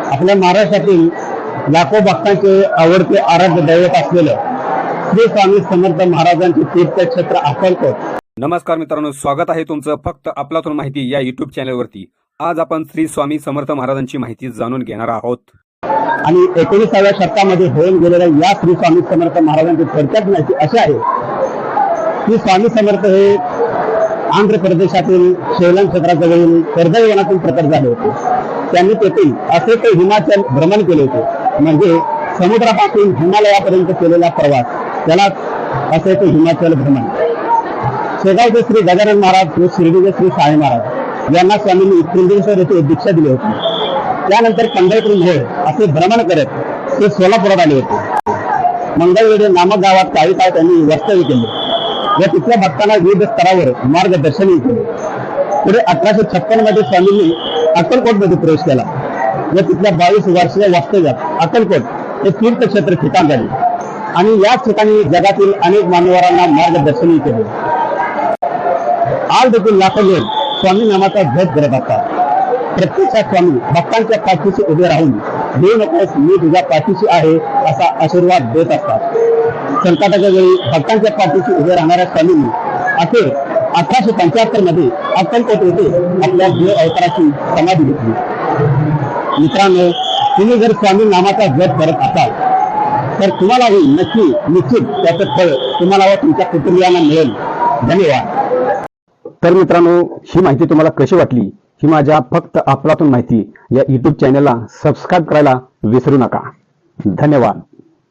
आपल्या महाराष्ट्रातील लाखो भक्तांचे आवडते आराध्य दैवत असलेलं श्री स्वामी समर्थ महाराजांचे तीर्थक्षेत्र अक्कलकोट। नमस्कार मित्रांनो, स्वागत आहे तुमचं फक्त आपलातून माहिती या युट्यूब चॅनलवरती। आज आपण श्री स्वामी समर्थ महाराजांची माहिती जाणून घेणार आहोत। आणि 19व्या शतकामध्ये होऊन गेलेल्या या श्री स्वामी समर्थ महाराजांची थोडक्यात माहिती अशी आहे की स्वामी समर्थ हे आंध्र प्रदेशातील शेलम क्षेत्राजवळील कर्दळवनातून प्रकट झाले होते। त्यांनी तेथील असे ते हिमाचल भ्रमण केले होते, म्हणजे समुद्रापासून हिमालयापर्यंत केलेला प्रवास, त्याला असे ते हिमाचल भ्रमण। शेगावचे श्री गजानन महाराज व शिर्डीचे श्री साई महाराज यांना स्वामींनी त्र्यंबकेश्वर येथे दीक्षा दिली होती। त्यानंतर पंढरपूर मोहोळ असे भ्रमण करत ते सोलापुरात आले होते। मंगळवेढे नामक गावात काही काळ त्यांनी वास्तव्य केले व तिथल्या भक्तांना विविध स्तरावर मार्गदर्शनही केले। पुढे 1856 मध्ये स्वामींनी अक्कलकोटमध्ये प्रवेश केला व तिथल्या 22 वर्षीय वास्तव्यात अक्कलकोट हे तीर्थक्षेत्र ठिकाण झाले आणि याच ठिकाणी जगातील अनेक मान्यवरांना मार्गदर्शनही केले। आज देखील लाखो लोक स्वामी नामाचा जप करत असतात। प्रत्यक्षात स्वामी भक्तांच्या पाठीशी उभे राहून देऊ नकोस, मी तुझ्या पाठीशी आहे असा आशीर्वाद देत असतात। संकटाच्या वेळी भक्तांच्या पाठीशी उभे राहणाऱ्या स्वामींनी अखेर 1875 मध्ये अक्कलकोट येथे आपल्या देव अवताराची समाधी घेतली। मित्रांनो, तुम्ही जर स्वामी नामाचा जप करत असाल तर तुम्हालाही नक्की निश्चित त्याचं फळ तुम्हाला व तुमच्या कुटुंबियांना मिळेल। धन्यवाद। तर मित्रांनो, ही माहिती तुम्हाला कशी वाटली ही माझ्या फक्त आपलातून माहिती या युट्यूब चॅनलला सबस्क्राईब करायला विसरू नका। धन्यवाद।